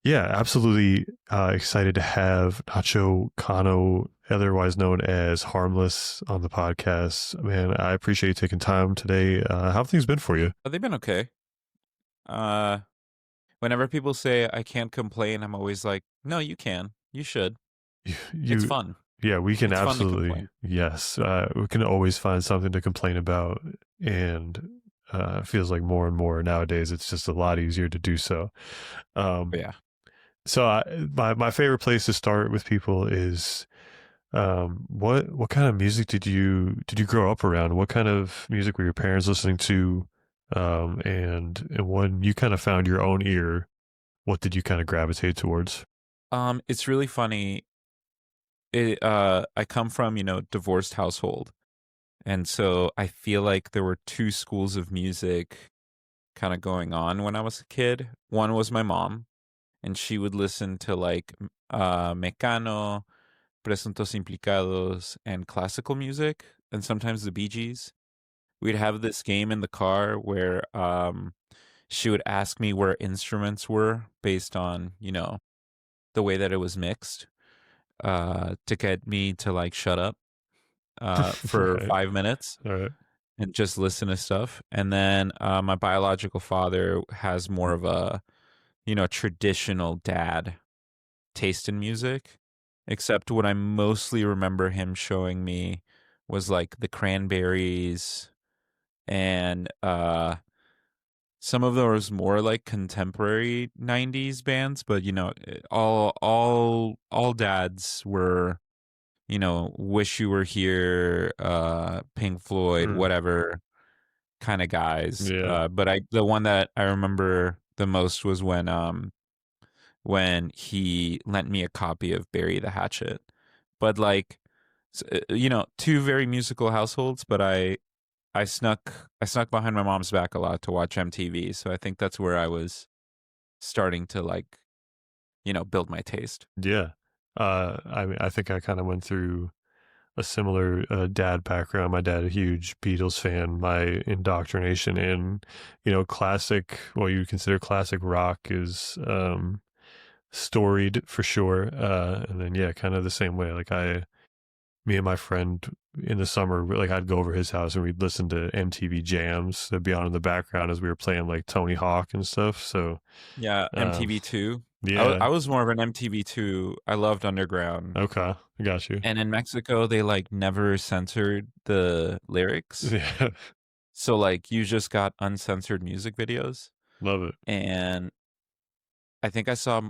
Yeah, absolutely excited to have Nacho Cano, otherwise known as Harmless, on the podcast. Man, I appreciate you taking time today. How have things been for you? They've been okay. Uh, Whenever people say I can't complain, I'm always like, no, you can. You should. You, It's you fun. yeah, we can It's fun to absolutely, complain. yes, we can always find something to complain about, and it feels like more and more nowadays it's just a lot easier to do so. But Um, yeah. my favorite place to start with people is what kind of music did you grow up around? What kind of music were your parents listening to? And when you kind of found your own ear, what did you kind of gravitate towards? It's really funny. I come from, divorced household. And so I feel like there were two schools of music kind of going on when I was a kid. One was my mom, and she would listen to like Mecano, Presuntos Implicados, and classical music, and sometimes the Bee Gees. We'd have this game in the car where she would ask me where instruments were based on, the way that it was mixed, to get me to like shut up for Right. 5 minutes All right. and just listen to stuff. And then my biological father has more of a, traditional dad taste in music, except what I mostly remember him showing me was like the Cranberries and some of those more like contemporary 90s bands, but all dads were, Wish You Were Here, Pink Floyd, Mm, whatever kind of guys. yeah. But the one that I remember the most was when he lent me a copy of Bury the Hatchet. But like two very musical households, but I snuck behind my mom's back a lot to watch MTV, so I think that's where I was starting to like, build my taste. Yeah. I mean, I think I kind of went through a similar dad background. My dad, a huge Beatles fan. My indoctrination in, classic, what you consider classic rock is storied for sure. And then, yeah, kind of the same way. Like me and my friend in the summer, like I'd go over his house and we'd listen to MTV jams that'd be on in the background as we were playing like Tony Hawk and stuff. So, Yeah, um, MTV2. I yeah. was more of an MTV2. I loved Underground. Okay. I got you. And in Mexico, they like never censored the lyrics. Yeah. So like you just got uncensored music videos. Love it. And I think I saw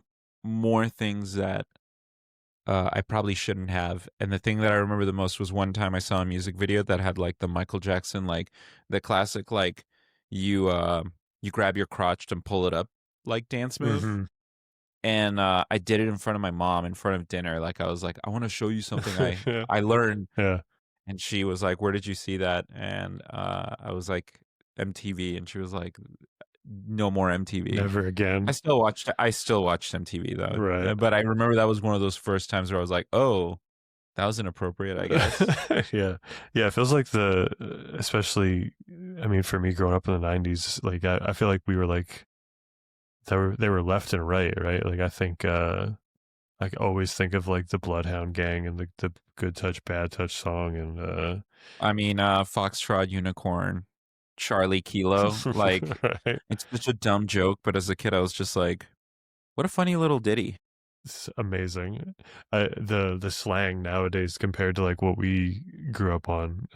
more things that I probably shouldn't have. And the thing that I remember the most was one time I saw a music video that had like the Michael Jackson, like the classic, like you uh you grab your crotch and pull it up like dance move. Hmm. And I did it in front of my mom in front of dinner. Like I was like, I want to show you something I Yeah. I learned. Yeah. And she was like, "Where did you see that?" And I was like, "MTV." And she was like, "No more MTV." Never again. I still watched MTV though. Right. But I remember that was one of those first times where I was like, "Oh, that was inappropriate, I guess." Yeah. Yeah. It feels like especially, I mean, for me growing up in the 90s, like I feel like we were like, they were left and right, right? Like I think, I always think of like the Bloodhound Gang and the Good Touch, Bad Touch song. And, I mean, Foxtrot Unicorn, Charlie Kilo, like right. it's such a dumb joke, but as a kid I was just like, "What a funny little ditty." It's amazing. The slang nowadays compared to like what we grew up on,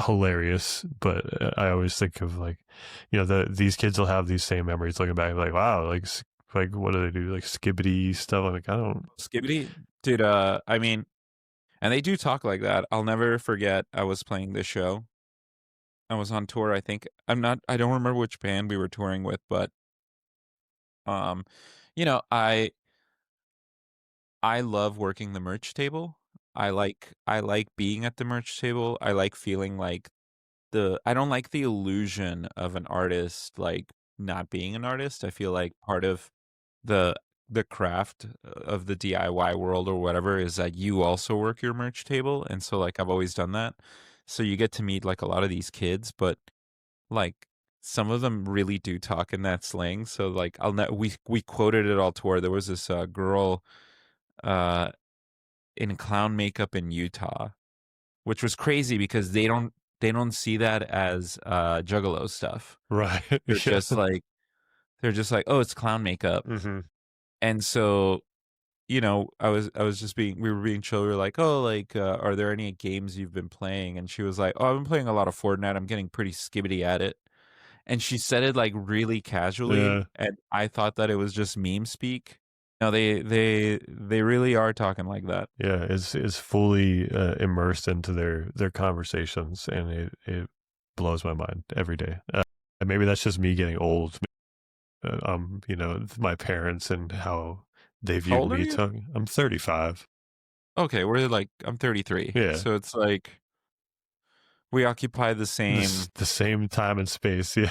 hilarious. But I always think of like, these kids will have these same memories looking back, like wow, like what do they do, like skibbity stuff? I'm like, I don't. Skibbity, dude. I mean, and they do talk like that. I'll never forget. I was playing this show. I was on tour. I think I'm not. I don't remember which band we were touring with, but um, you know, I love working the merch table. I like being at the merch table. I like feeling like I don't like the illusion of an artist like not being an artist. I feel like part of the the craft of the DIY world or whatever is that you also work your merch table, and so like I've always done that. So you get to meet like a lot of these kids, but like some of them really do talk in that slang. So like we quoted it all tour. There was this girl uh in clown makeup in Utah, which was crazy because they don't see that as juggalo stuff. Right. They're Yeah. just like they're just like, "Oh, it's clown makeup." Hmm. And so, I was just being we were being chill. We were like, "Oh, like are there any games you've been playing?" And she was like, "Oh, I've been playing a lot of Fortnite. I'm getting pretty skibbity at it." And she said it like really casually, Yeah. and I thought that it was just meme speak. No, they really are talking like that. Yeah. Is fully immersed into their conversations, and it blows my mind every day. And maybe that's just me getting old. My parents and how they How viewed old are me you? talking. I'm 35. Okay, we're like I'm 33. Yeah. So it's like we occupy the This same the same time and space. Yeah.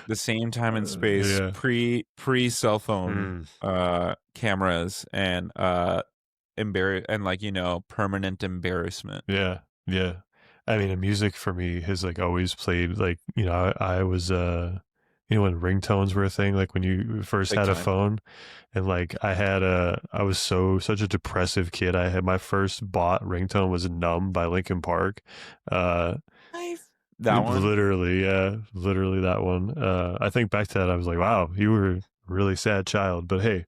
the same time and space Yeah. pre cell phone Mm. cameras and like permanent embarrassment. Yeah. Yeah. I mean, the music for me has like always played like, I was when ringtones were a thing, like when you first Big had a time. phone, and like I was such a depressive kid. I had my first bought ringtone was Numb by Linkin Park. Uh That one. Literally, yeah, literally that one. I think back to that, I was like, wow, you were a really sad child, but hey,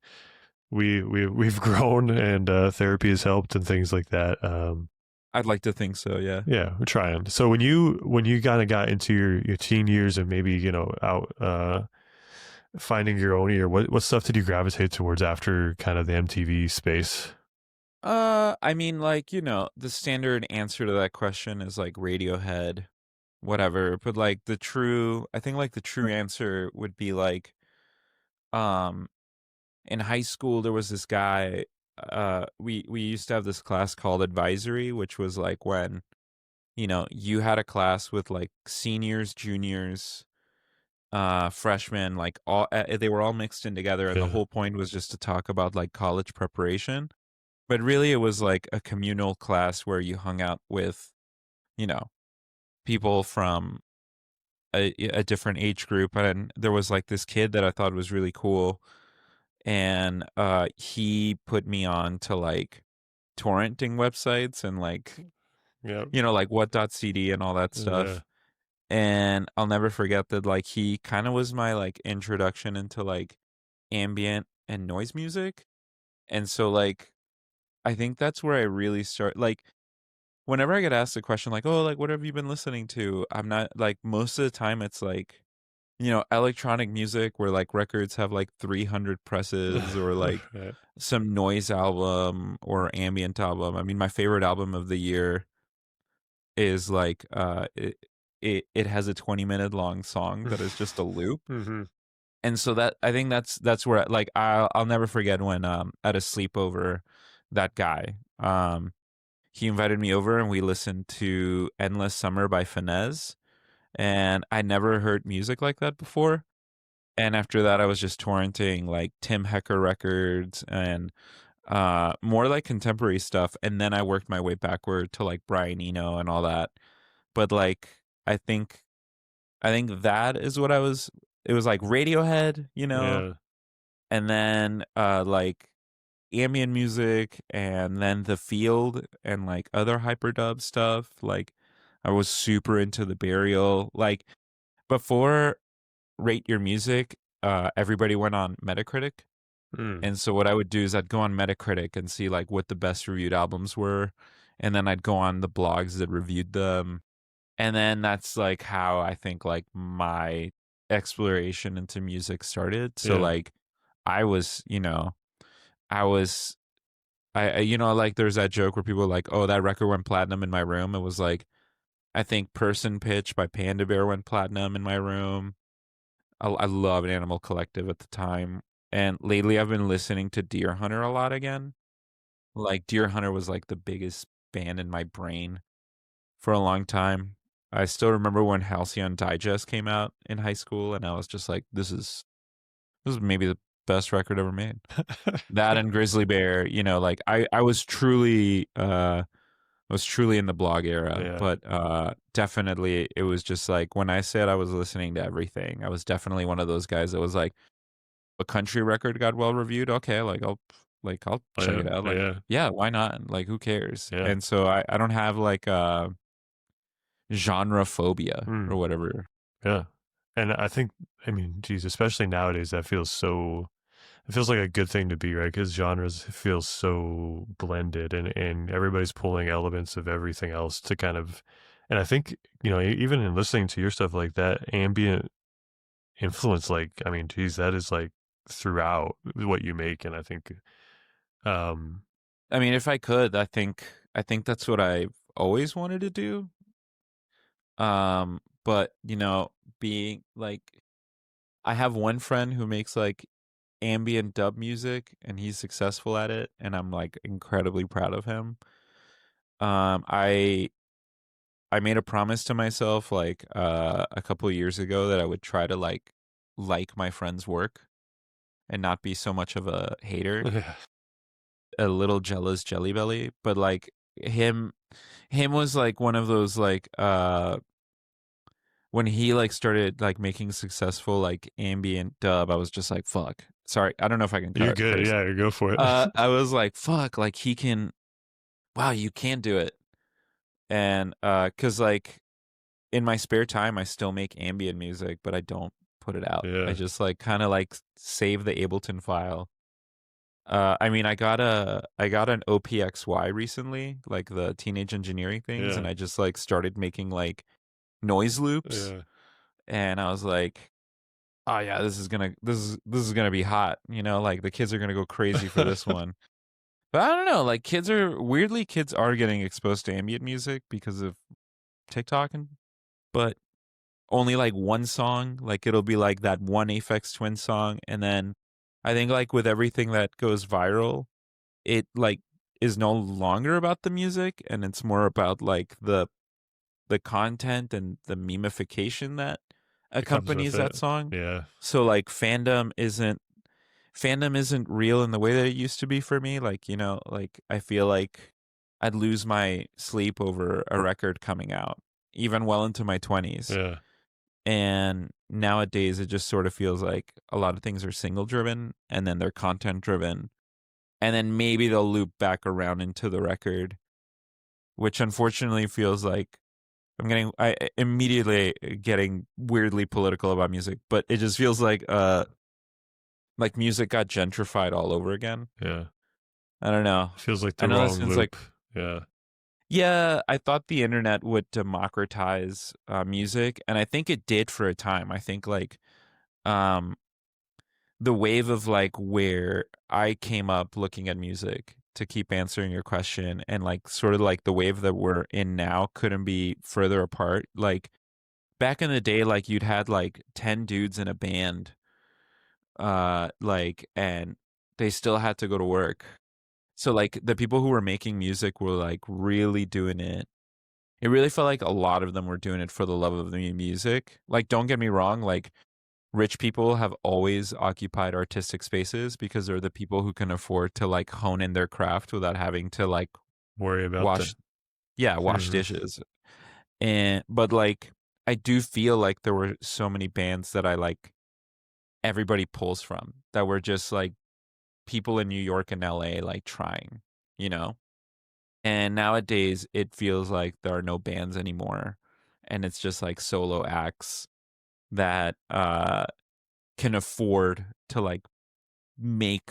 we've grown, and therapy has helped and things like that. I'd like to think so, yeah. Yeah, we're trying. So when you kind of got into your teen years and maybe out finding your own ear, what stuff did you gravitate towards after kind of the MTV space? I mean, like, the standard answer to that question is like Radiohead, whatever. But like I think like the true answer would be like, um, in high school there was this guy. We used to have this class called advisory, which was like when you had a class with like seniors, juniors, freshmen, like they were all mixed in together, and the Yeah, whole point was just to talk about like college preparation. But really, it was like a communal class where you hung out with, you know, people from a different age group. And there was like this kid that I thought was really cool. And he put me on to like torrenting websites and like, yeah, like what.cd and all that yeah. stuff. And I'll never forget that like he kind of was my like introduction into like ambient and noise music. And so like I think that's where I really start like whenever I get asked a question like, "Oh, like what have you been listening to?" I'm not like most of the time it's like, electronic music where like records have like 300 presses or like Right. some noise album or ambient album. I mean, my favorite album of the year is like it has a 20-minute long song that is just a loop. Hmm. And so that I think that's where like I'll never forget when at a sleepover that guy he invited me over and we listened to Endless Summer by Finesse. And I never heard music like that before. And after that, I was just torrenting like Tim Hecker records and more like contemporary stuff. And then I worked my way backward to like Brian Eno and all that. But like, I think, I think that is what it was like Radiohead, Yeah. and then like ambient music and then the field and like other hyperdub stuff. Like I was super into the burial. Like before Rate Your Music, everybody went on Metacritic. Mm. And so what I would do is I'd go on Metacritic and see like what the best reviewed albums were. And then I'd go on the blogs that reviewed them. And then that's like how I think like my exploration into music started. So Yeah. like I was, I was like there's that joke where people are like, oh, that record went platinum in my room. It was like, I think Person Pitch by Panda Bear went platinum in my room. I loved Animal Collective at the time. And lately I've been listening to Deer Hunter a lot again. Like Deer Hunter was like the biggest band in my brain for a long time. I still remember when Halcyon Digest came out in high school and I was just like, this is maybe the best record ever made. That and Grizzly Bear, like I was truly was truly in the blog era, Yeah. but definitely it was just like when I said I was listening to everything, I was definitely one of those guys that was like, a country record got well reviewed. Okay, I'll Oh, check yeah. it out. Like, Yeah. yeah, why not? Like, who cares? Yeah. And so I don't have like genre phobia or Mm, whatever. yeah. And I think, I mean, geez, especially nowadays, that feels so, it feels like a good thing to be, right? Because genres feel so blended, and everybody's pulling elements of everything else to kind of, and I think, even in listening to your stuff like that, ambient influence, like, I mean, geez, that is like throughout what you make. And I think, um, I mean, if I could, I think that's what I've always wanted to do. But being like, I have one friend who makes like ambient dub music, and he's successful at it, and I'm like incredibly proud of him. I made a promise to myself like a couple of years ago that I would try to like my friend's work and not be so much of a hater, yeah, a little jealous jelly belly, but like him him was like one of those like when he like started like making successful like ambient dub, I was just like fuck. Sorry, I don't know if I can you're good. curse. Yeah, you go for it. I was like fuck, like he can, wow, you can do it. And cuz like in my spare time, I still make ambient music, but I don't put it out. I Yeah, just like kind of like save the Ableton file. I mean, I got an OPXY recently, like the teenage engineering things, and yeah, I just like started making like noise loops, yeah. and I was like, oh yeah, this is gonna be hot, like the kids are gonna go crazy for this one. But I don't know, like kids are getting exposed to ambient music because of TikTok, and but only like one song. Like it'll be like that one Aphex Twin song, and then I think like with everything that goes viral, it like is no longer about the music, and it's more about like the content and the memification that It comes with accompanies that it. song. Yeah, So like fandom isn't real in the way that it used to be for me. Like, like I feel like I'd lose my sleep over a record coming out, even well into my 20s. yeah. And nowadays, it just sort of feels like a lot of things are single driven and then they're content driven. And then maybe they'll loop back around into the record, which unfortunately feels like I immediately getting weirdly political about music, but it just feels like music got gentrified all over again. Yeah. I don't know. Feels like I the know that wrong sounds like, loop. Yeah. yeah, I thought the internet would democratize music, and I think it did for a time. I think like um the wave of like where I came up looking at music, to keep answering your question, and like sort of like the wave that we're in now couldn't be further apart. Like back in the day, like you'd had like 10 dudes in a band, like, and they still had to go to work. So like the people who were making music were like really doing it. It really felt like a lot of them were doing it for the love of the music. Like, don't get me wrong, like rich people have always occupied artistic spaces because they're the people who can afford to like hone in their craft without having to like Worry about the. wash, yeah, wash Mhm. dishes. And but like I do feel like there were so many bands that I like everybody pulls from, that were just like people in New York and LA like trying, you know? And nowadays it feels like there are no bands anymore, and it's just like solo acts that can afford to like make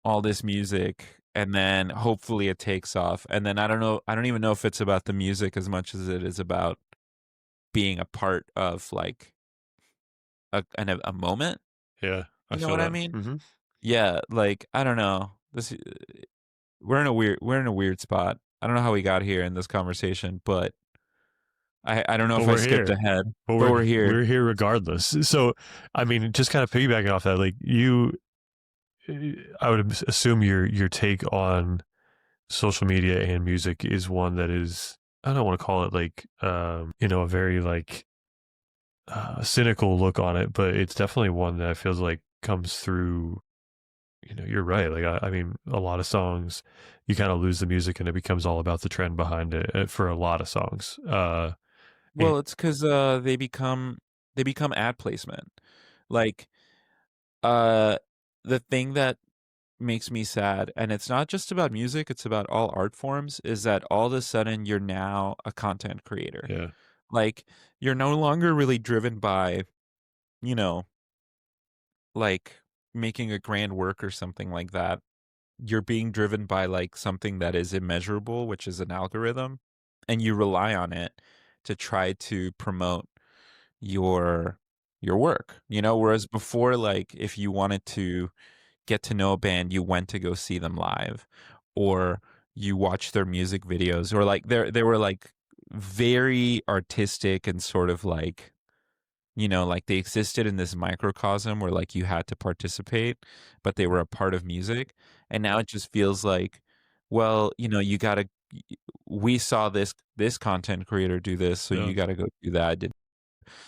all this music, and then hopefully it takes off, and then I don't even know if it's about the music as much as it is about being a part of like a moment. Yeah, I You know feel what I that. mean? Hmm. Yeah, like I don't know, this we're in a weird spot. I don't know how we got here in this conversation, but I don't know But if I we're skipped here. ahead, But but we're we're here. we're here regardless. So, I mean, just kind of piggybacking off that, like I would assume your take on social media and music is one that is, I don't want to call it like a very like cynical look on it, but it's definitely one that feels like comes through you're right. Like I mean, a lot of songs, you kind of lose the music and it becomes all about the trend behind it for a lot of songs. And Well, it's because they become ad placement. Like, uh, the thing that makes me sad, and it's not just about music, it's about all art forms, is that all of a sudden you're now a content creator. yeah, Like, you're no longer really driven by, you know, like making a grand work or something like that. You're being driven by like something that is immeasurable, which is an algorithm, and you rely on it to try to promote your your work. Whereas before, like, if you wanted to get to know a band, you went to go see them live, or you watched their music videos, or like they were like very artistic and sort of like, like they existed in this microcosm where like you had to participate, but they were a part of music. And now it just feels like, well, you gotta, we saw this content creator do this, so yeah, you gotta go do that.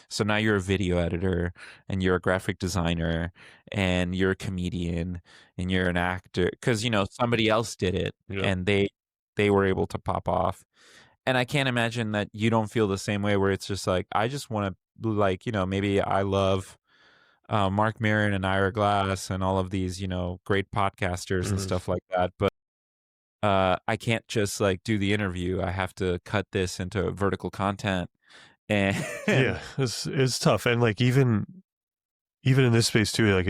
So now you're a video editor, and you're a graphic designer, and you're a comedian, and you're an actor because somebody else did it, yeah. and they were able to pop off. And I can't imagine that you don't feel the same way, where it's just like, I just want to, like, maybe I love Mark Maron and Ira Glass and all of these, great podcasters and Mhm. stuff like that. But I can't just like do the interview. I have to cut this into vertical content. And Yeah, it's tough, and like even in this space too, like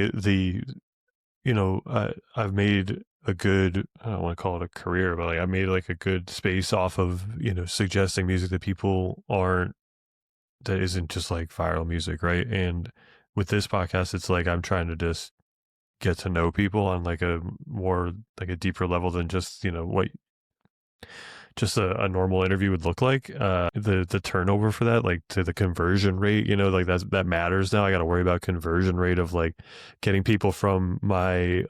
I've made a good, I don't want to call it a career, but like I made like a good space off of suggesting music that people aren't, that isn't just like viral music, right? And with this podcast, it's like I'm trying to just get to know people on like a more, like a deeper level than just what just a normal interview would look like. The turnover for that, like to the conversion rate, like that matters now. I got to worry about conversion rate of like getting people from my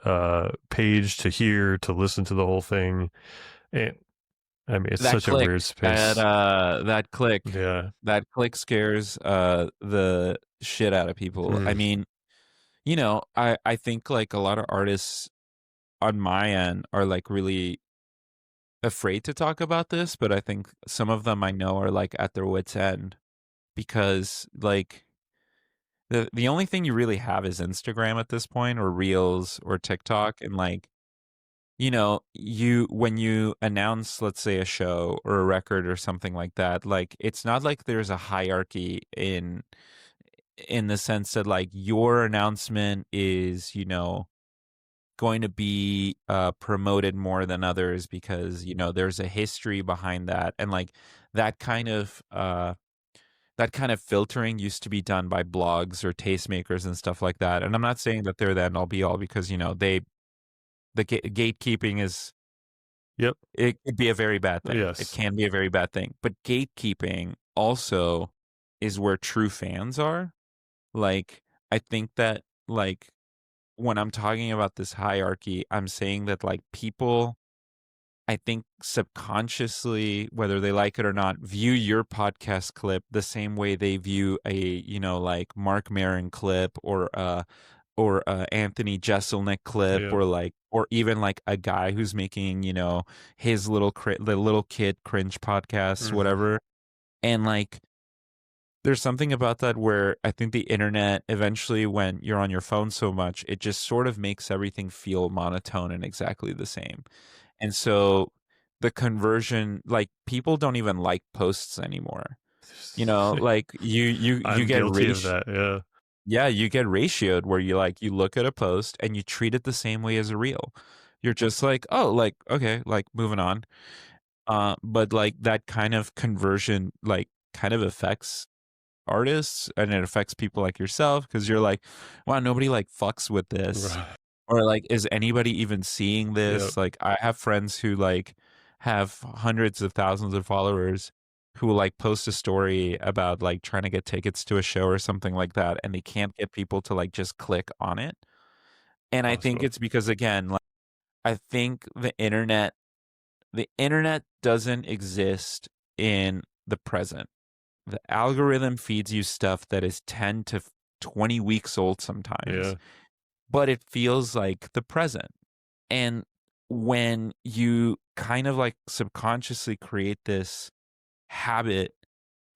page to here to listen to the whole thing. And I mean, it's that such a click, weird space. that click, Yeah. that click scares the shit out of people. I Mm, mean, I think like a lot of artists on my end are like really afraid to talk about this, but I think some of them I know are like at their wits' end, because like the only thing you really have is Instagram at this point, or Reels or TikTok. And like, you when you announce, let's say, a show or a record or something like that, like it's not like there's a hierarchy in the sense that like your announcement is, going to be promoted more than others, because there's a history behind that. And like that kind of that kind of filtering used to be done by blogs or tastemakers and stuff like that. And I'm not saying that they're the end all be all, because gatekeeping is, yep. it could be a very bad thing. It Yes. can be a very bad thing. But gatekeeping also is where true fans are. Like, I think that, like, when I'm talking about this hierarchy, I'm saying that, like, people, I think subconsciously, whether they like it or not, view your podcast clip the same way they view a, like Mark Maron clip, or Anthony Jeselnik clip, Yeah. or like, or even like a guy who's making, his the little kid cringe podcast, Hmm. whatever. And like, there's something about that where I think the internet eventually, when you're on your phone so much, it just sort of makes everything feel monotone and exactly the same. And so the conversion, like, people don't even like posts anymore. Like you I'm get guilty of that. Yeah. yeah, you get ratioed, where you look at a post and you treat it the same way as a reel. You're just like, oh, like, okay, like, moving on. But like that kind of conversion, like, kind of affects artists, and it affects people like yourself, because you're like, wow, nobody like fucks with this, Right. or like, is anybody even seeing Yep. this? Like, I have friends who like have hundreds of thousands of followers, who will like post a story about like trying to get tickets to a show or something like that, and they can't get people to like just click on it. And I think Possible. it's because, again, like, I think the internet doesn't exist in the present. The algorithm feeds you stuff that is 10 to 20 weeks old sometimes. Yeah. but it feels like the present. And when you kind of like subconsciously create this habit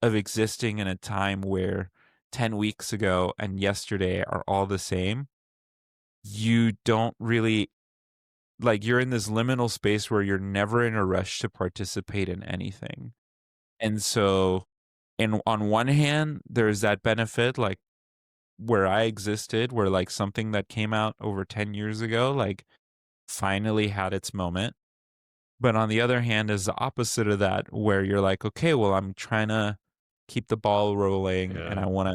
of existing in a time where 10 weeks ago and yesterday are all the same, you don't really like, you're in this liminal space where you're never in a rush to participate in anything. And so, on one hand, there's that benefit, like where I existed, where like something that came out over 10 years ago, like finally had its moment. But on the other hand, is the opposite of that, where you're like, okay, well, I'm trying to keep the ball rolling, and Yeah. I want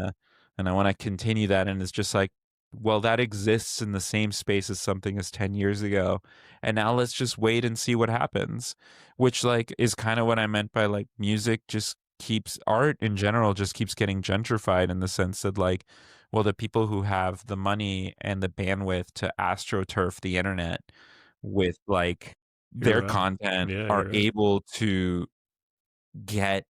to continue that, and it's just like, well, that exists in the same space as something as 10 years ago, and now let's just wait and see what happens, which like is kind of what I meant by like music just keeps art in general just keeps getting gentrified in the sense that like, well, the people who have the money and the bandwidth to astroturf the internet with like You're their right. content Yeah, are you're right. able to get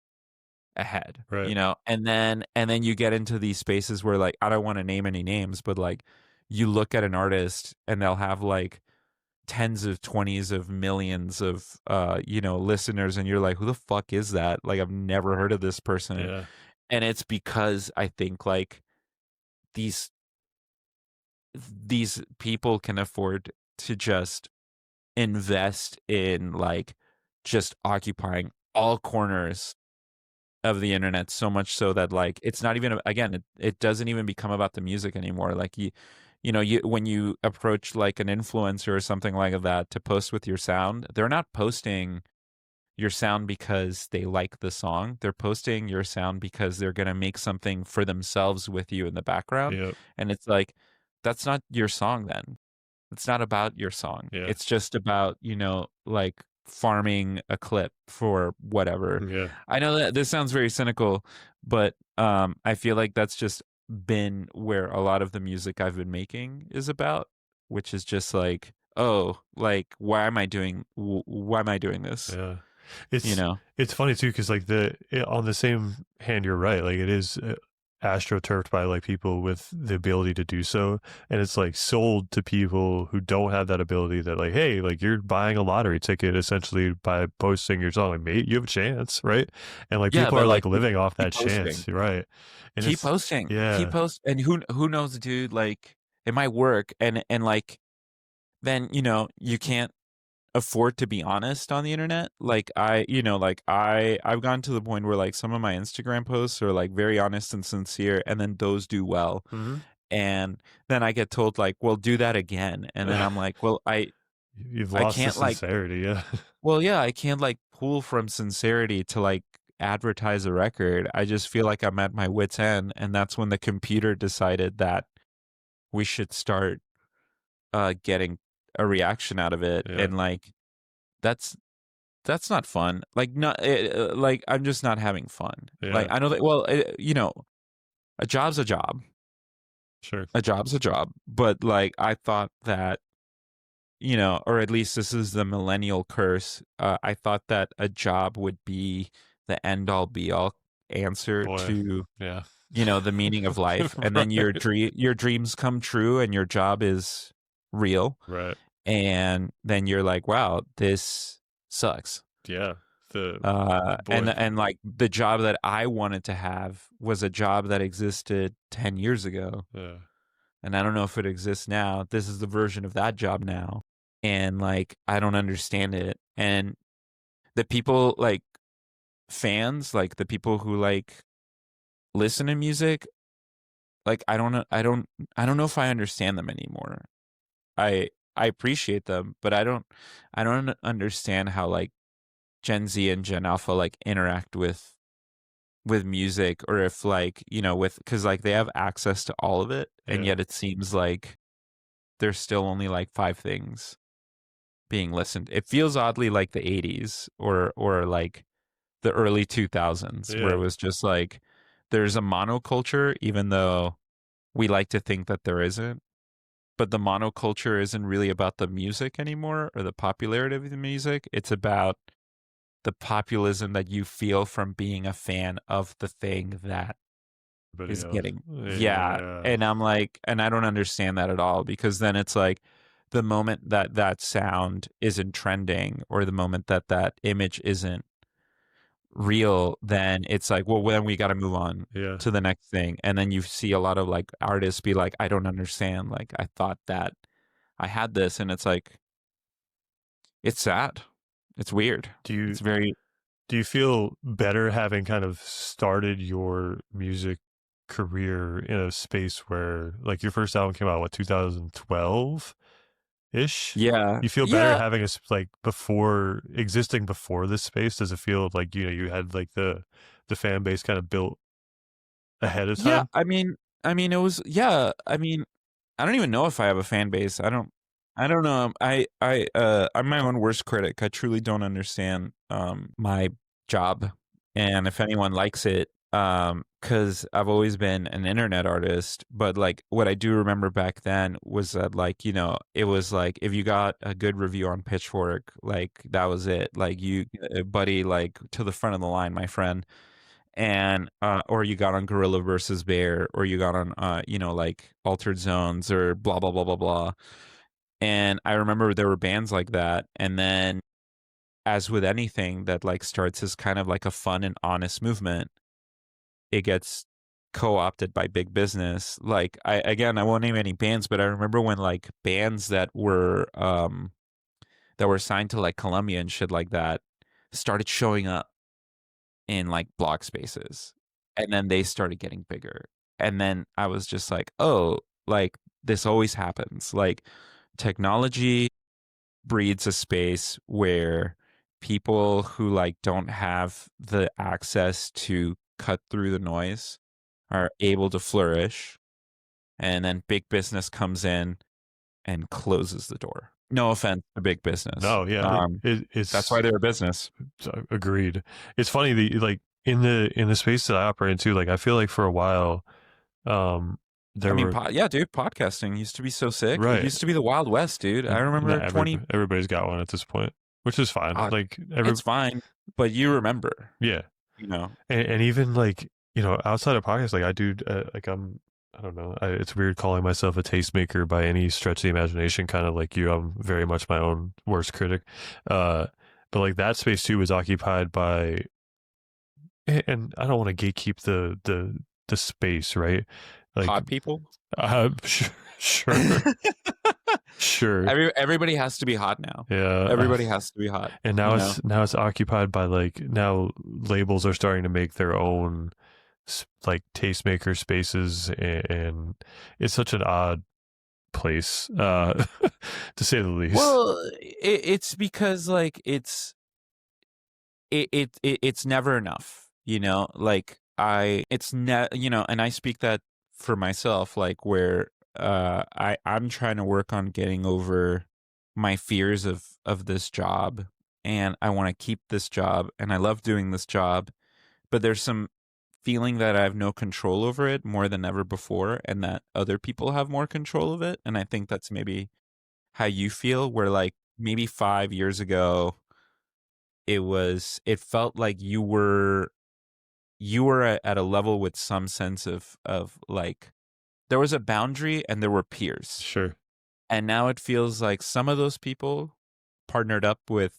ahead, Right. and then you get into these spaces where like I don't want to name any names, but like you look at an artist and they'll have like tens of 20s of millions of listeners, and you're like, who the fuck is that? Like, I've never heard of this person. Yeah. And it's because I think like these these people can afford to just invest in like just occupying all corners of the internet, so much so that like it's not even again, it doesn't even become about the music anymore. Like you when you approach like an influencer or something like that to post with your sound, they're not posting your sound because they like the song. They're posting your sound because they're going to make something for themselves with you in the background. Yep. And it's like, that's not your song then. It's not about your song. Yeah. It's just about, like farming a clip for whatever. Yeah. I know that this sounds very cynical, but I feel like that's just been where a lot of the music I've been making is about, which is just like, oh, like why am I doing this? Yeah. You It's know? it's funny too because like on the same hand, you're right. Like it is astroturfed by like people with the ability to do so, and it's like sold to people who don't have that ability. That like, hey, like you're buying a lottery ticket essentially by posting your song. Like, mate, you have a chance, right? And like Yeah, people are but like like living off keep that posting. chance, right? And Keep it's posting. Keep yeah. post and who knows, dude, like it might work, and like then, you can't afford to be honest on the internet. Like I've gotten to the point where like some of my Instagram posts are like very honest and sincere, and then those do well. Hmm. And then I get told like, well, do that again. And then I'm like, well, You've I lost the can't like, sincerity. Yeah. well, yeah, I can't like pull from sincerity to like advertise a record. I just feel like I'm at my wit's end. And that's when the computer decided that we should start getting a reaction out of it. Yeah. And like, that's that's not fun. Like, not like I'm just not having fun. Like, Yeah. I know that. Well, a job's a job. Sure. A job's a job. But like, I thought that, or at least this is the millennial curse. I thought that a job would be the end all be all answer Boy. to, Yeah. the meaning of life, and then Right. your dreams come true, and your job is real, Right. and then you're like, wow, this sucks. Yeah. The And boy. like the job that I wanted to have was a job that existed 10 years ago. Yeah. And I don't know if it exists now. This is the version of that job now. And like, I don't understand it. And the people like fans, like the people who like listen to music, like, I don't know. I don't know if I understand them anymore. I appreciate them, but I don't understand how like Gen Z and Gen Alpha like interact with music, or if like with, because like they have access to all of it, and Yeah. yet it seems like there's still only like five things being listened. It feels oddly like the 80s, or like the early 2000s, where it Yeah. was just like there's a monoculture, even though we like to think that there isn't. But the monoculture isn't really about the music anymore, or the popularity of the music. It's about the populism that you feel from being a fan of the thing that Everybody is else. getting, yeah. Yeah. And I'm like, and I don't understand that at all, because then it's like the moment that that sound isn't trending, or the moment that that image isn't real, then it's like, well, then we got to move on Yeah. to the next thing. And then you see a lot of like artists be like, I don't understand. Like, I thought that I had this. And it's like, it's sad. It's weird. Do you It's very, do you feel better having kind of started your music career in a space where like your first album came out what 2012 ish? yeah. You feel better Yeah. having a like before existing before this space? Does it feel like you had like the fan base kind of built ahead of Yeah. time? It was, yeah. I don't even know if I have a fan base. I don't know. I'm my own worst critic. I truly don't understand my job, and if anyone likes it, cuz I've always been an internet artist, but like what I do remember back then was that, like, it was like if you got a good review on Pitchfork, like that was it. Like, you buddy, like to the front of the line, my friend. And or you got on Gorilla versus Bear, or you got on like Altered Zones, or blah blah blah blah blah. And I remember there were bands like that, and then, as with anything that like starts as kind of like a fun and honest movement, it gets co-opted by big business. Like, I won't name any bands, but I remember when like bands that were signed to like Columbia and shit like that started showing up in like blog spaces, and then they started getting bigger. And then I was just like, oh, like this always happens. Like, technology breeds a space where people who like don't have the access to cut through the noise are able to flourish, and then big business comes in and closes the door. No offense to big business. No, yeah, That's why it's they're a business. agreed. It's funny the like in the space that I operate into, like I feel like for a while, um, I there mean, were yeah, dude, podcasting used to be so sick. It right. used to be the Wild West, dude. I Not remember 20. everybody's got one at this point, which is fine. Uh, Like every it's fine, but you remember, yeah, you know. and even like outside of podcasts, like I do, like I don't know. It's weird calling myself a tastemaker by any stretch of the imagination. Kind of like you, I'm very much my own worst critic. Uh, but like that space too was occupied by, and I don't want to gatekeep the space, right? Like, Hot people. sure, sure, sure, Everybody has to be hot now. yeah. Everybody has to be hot. And You know. now it's occupied by like now labels are starting to make their own like tastemaker spaces, and it's such an odd place, to say the least. Well, it's because like it's never enough. Like, it's and I speak that for myself, like, where I'm trying to work on getting over my fears of this job, and I want to keep this job, and I love doing this job, but there's some feeling that I have no control over it more than ever before, and that other people have more control of it. And I think that's maybe how you feel, where like maybe 5 years ago it felt like you were at a level with some sense of like there was a boundary and there were peers. Sure. And now it feels like some of those people partnered up with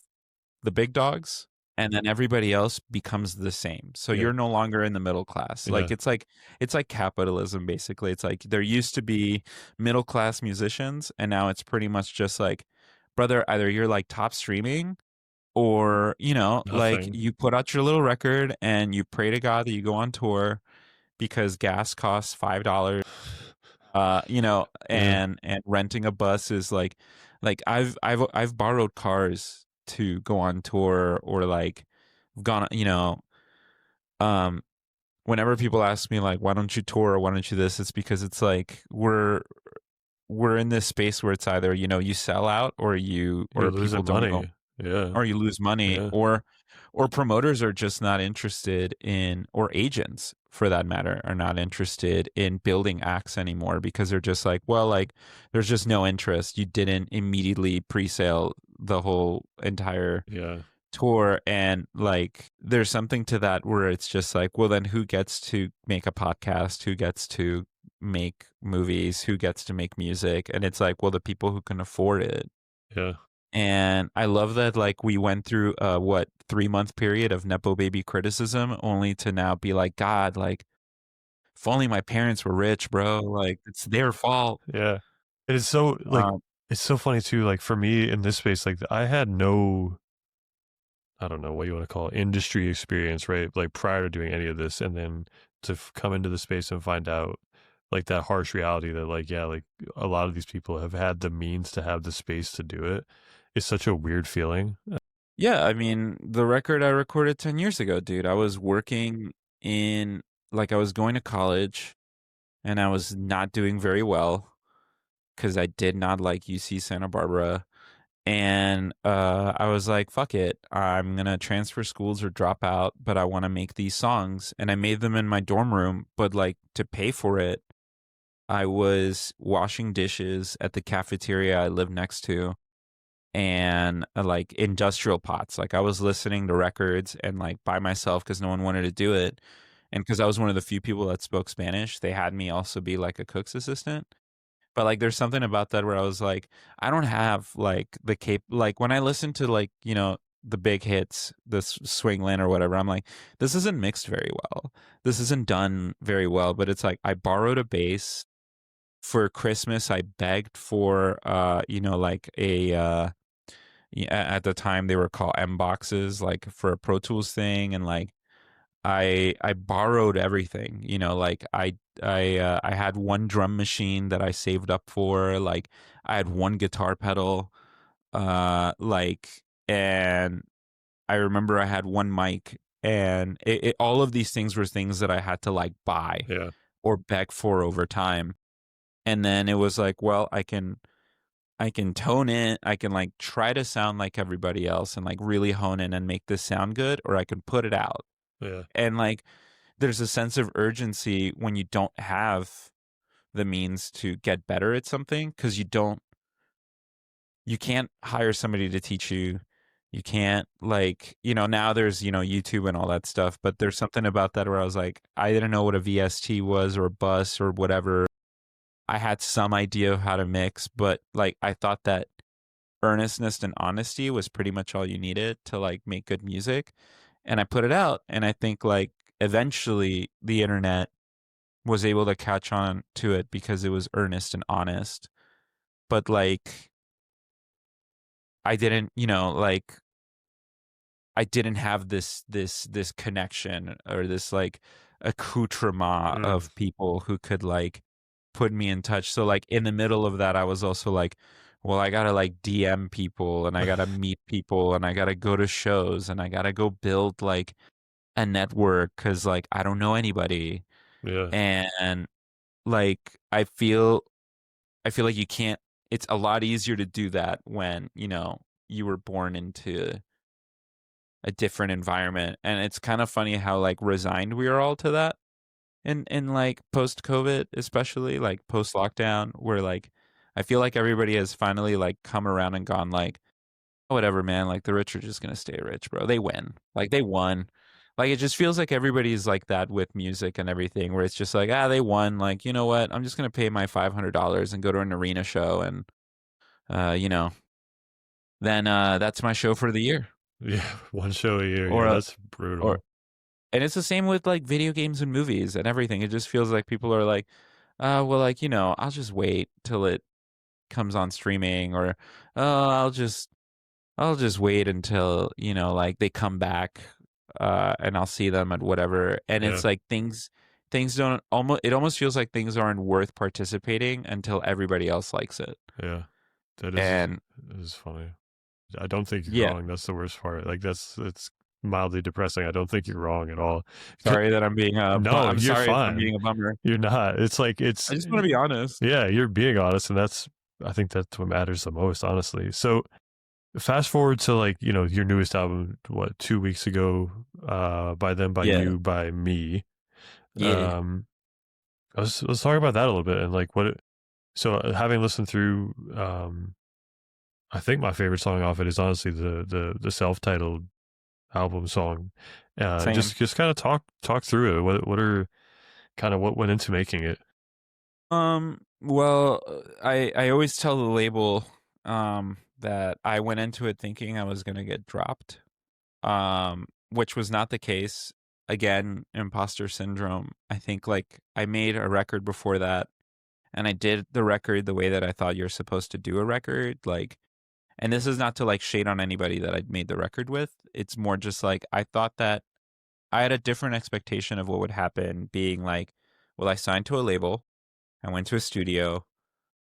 the big dogs, and then everybody else becomes the same. So Yeah. you're no longer in the middle class. Yeah. Like, it's like capitalism, basically. It's like there used to be middle class musicians, and now it's pretty much just like, brother, either you're like top streaming, or like Nothing. you put out your little record and you pray to God that you go on tour, because gas costs $5. Yeah. And renting a bus is like I've borrowed cars to go on tour, or like gone, um whenever people ask me like, why don't you tour, or why don't you this, it's because it's like we're in this space where it's either you sell out, You're or people losing don't go, money. Yeah. or you lose money, Yeah. or promoters are just not interested in, or agents for that matter are not interested in building acts anymore, because they're just like, well, like there's just no interest. You didn't immediately pre-sale the whole entire Yeah. tour, and like there's something to that where it's just like, well, then who gets to make a podcast, who gets to make movies, who gets to make music? And it's like, well, the people who can afford it. Yeah. And I love that like we went through a what 3 month period of nepo baby criticism, only to now be like, God, like if only my parents were rich, bro, like it's their fault. Yeah. It is so like um it's so funny too. Like for me in this space, like I had no, I don't know what you want to call it, industry experience, right? Like prior to doing any of this, and then to come into the space and find out like that harsh reality that like yeah, like a lot of these people have had the means to have the space to do it. It's such a weird feeling. Yeah, I mean, the record I recorded 10 years ago, dude, I was working in, like, I was going to college and I was not doing very well because I did not like UC Santa Barbara. And I was like, fuck it. I'm going to transfer schools or drop out, but I want to make these songs. And I made them in my dorm room, but like to pay for it, I was washing dishes at the cafeteria I lived next to, and like industrial pots. Like I was listening to records and like by myself because no one wanted to do it. And because I was one of the few people that spoke Spanish, they had me also be like a cook's assistant. But like there's something about that where I was like, I don't have like the like when I listen to like, the big hits, this Swingland or whatever, I'm like, this isn't mixed very well. This isn't done very well. But it's like I borrowed a bass for Christmas. I begged for like a at the time they were called M boxes, like for a Pro Tools thing, and like I borrowed everything, like I had one drum machine that I saved up for, like I had one guitar pedal, like, and I remember I had one mic, and all of these things were things that I had to like buy Yeah. or beg for over time. And then it was like, well, I can tone in, I can like try to sound like everybody else and like really hone in and make this sound good, or I can put it out. Yeah. And like there's a sense of urgency when you don't have the means to get better at something, because you can't hire somebody to teach you. You can't like, now there's, YouTube and all that stuff, but there's something about that where I was like, I didn't know what a VST was or a bus or whatever. I had some idea of how to mix, but like I thought that earnestness and honesty was pretty much all you needed to like make good music. And I put it out, and I think like eventually the internet was able to catch on to it because it was earnest and honest. But like I didn't, like I didn't have this connection or this like accoutrement Mm. of people who could like put me in touch. So like in the middle of that, I was also like, well, I gotta like DM people, and I gotta meet people, and I gotta go to shows, and I gotta go build like a network because like I don't know anybody. Yeah. And like I feel like you can't, it's a lot easier to do that when, you were born into a different environment. And it's kind of funny how like resigned we are all to that in like post COVID, especially like post lockdown, where like I feel like everybody has finally like come around and gone like, whatever, man. Like the rich are just gonna stay rich, bro. They win. Like they won. Like it just feels like everybody's like that with music and everything, where it's just like, they won. Like, you know what? I'm just gonna pay my $500 and go to an arena show, and uh, you know, then that's my show for the year. Yeah. One show a year. Or Yeah. uh, That's or brutal. and it's the same with like video games and movies and everything. It just feels like people are like, well, like, I'll just wait till it comes on streaming, or oh, I'll just wait until, like they come back, and I'll see them at whatever. And Yeah. it's like things don't almost it almost feels like things aren't worth participating until everybody else likes it. Yeah. And That is funny. I don't think you're yeah, wrong. That's the worst part. Like it's mildly depressing. I don't think you're wrong at all. sorry that I'm being No, I'm you're sorry if I'm fine. being a bummer. You're not. It's like I just want to be honest. yeah, you're being honest, and I think that's what matters the most, honestly. So fast forward to like, your newest album, what, 2 weeks ago, by them, by Yeah. you, by me. Yeah. Um let's talk about that a little bit and like so having listened through, I think my favorite song off it is honestly the self-titled album song. Same. Just kind of talk through it. What are kind of what went into making it? Well, I always tell the label that I went into it thinking I was gonna get dropped. Which was not the case. Again, imposter syndrome. I think like I made a record before that, and I did the record the way that I thought you're supposed to do a record. Like, and this is not to like shade on anybody that I made the record with. It's more just like I thought that I had a different expectation of what would happen, being like, well, I signed to a label, I went to a studio,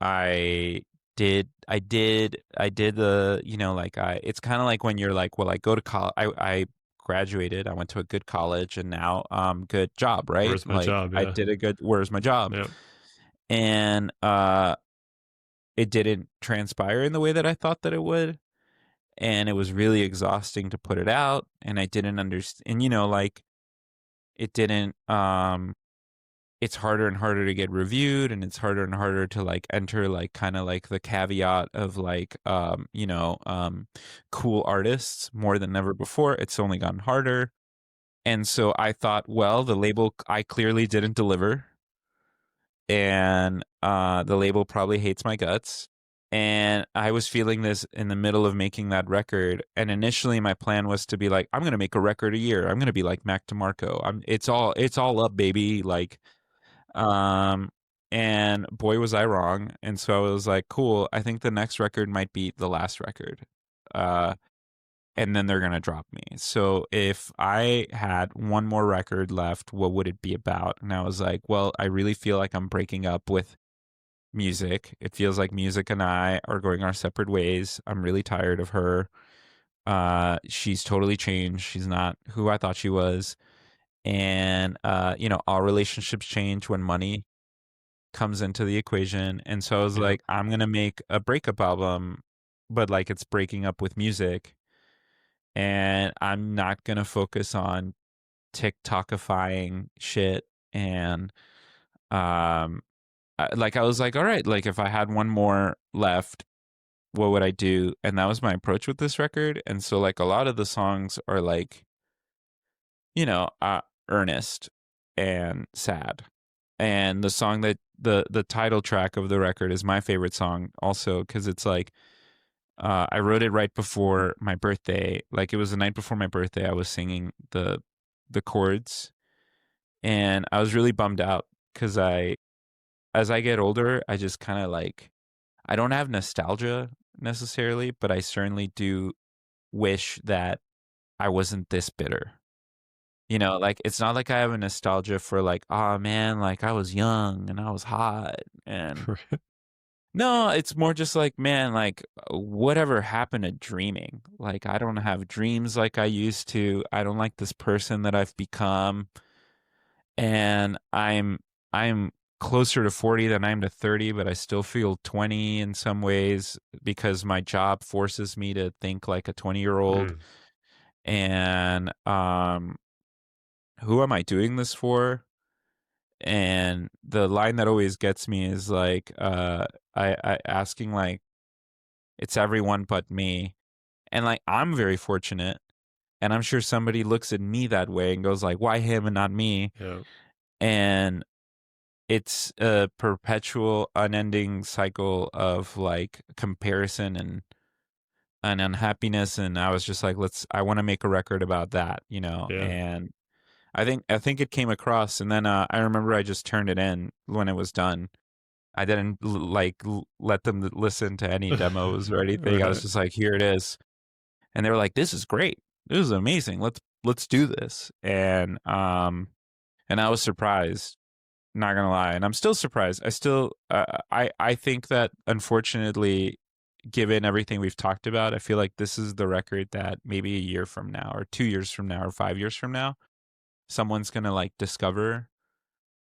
I did the, like it's kind of like when you're like, well, I go to college, I graduated, I went to a good college and now good job, right? Where's my Like job? I Yeah, did a good, where's my job? yeah, And it didn't transpire in the way that I thought that it would. And it was really exhausting to put it out. And I didn't understand, and like it didn't, it's harder and harder to get reviewed, and it's harder and harder to like enter like kind of like the caveat of like cool artists more than ever before. It's only gotten harder. And so I thought, well, the label, I clearly didn't deliver, and the label probably hates my guts. And I was feeling this in the middle of making that record. And initially my plan was to be like, I'm gonna make a record a year. I'm gonna be like Mac DeMarco. It's all up, baby. Like um, and boy, was I wrong. And so I was like, cool, I think the next record might be the last record. Uh, and then they're going to drop me. So if I had one more record left, what would it be about? And I was like, well, I really feel like I'm breaking up with music. It feels like music and I are going our separate ways. I'm really tired of her. She's totally changed. She's not who I thought she was. And, all relationships change when money comes into the equation. And so I was yeah. like, I'm going to make a breakup album, but like it's breaking up with music. And I'm not going to focus on TikTokifying shit. And, like, I was like, all right, like if I had one more left, what would I do? And that was my approach with this record. And so, like, a lot of the songs are like, you know, uh, earnest and sad. And the song that the title track of the record is my favorite song also because it's like I wrote it right before my birthday. Like it was the night before my birthday. I was singing the chords, and I was really bummed out because as I get older, I just kind of like I don't have nostalgia necessarily, but I certainly do wish that I wasn't this bitter. Like it's not like I have a nostalgia for like, oh man, like I was young and I was hot. And no, it's more just like, man, like whatever happened to dreaming? Like I don't have dreams like I used to. I don't like this person that I've become. And I'm closer to 40 than I am to 30, but I still feel 20 in some ways because my job forces me to think like a 20-year-old. Mm, And who am I doing this for? And the line that always gets me is like I asking like it's everyone but me. And like I'm very fortunate, and I'm sure somebody looks at me that way and goes like, why him and not me? yeah, And it's a perpetual unending cycle of like comparison and unhappiness. And I was just like, I want to make a record about that, yeah. and I think it came across. And then I remember I just turned it in when it was done. I didn't let them listen to any demos or anything. I was Right. just like, here it is. And they were like, this is great. This is amazing. Let's do this. And I was surprised, not gonna lie. And I'm still surprised. I think that unfortunately, given everything we've talked about, I feel like this is the record that maybe a year from now or 2 years from now or 5 years from now, someone's gonna like discover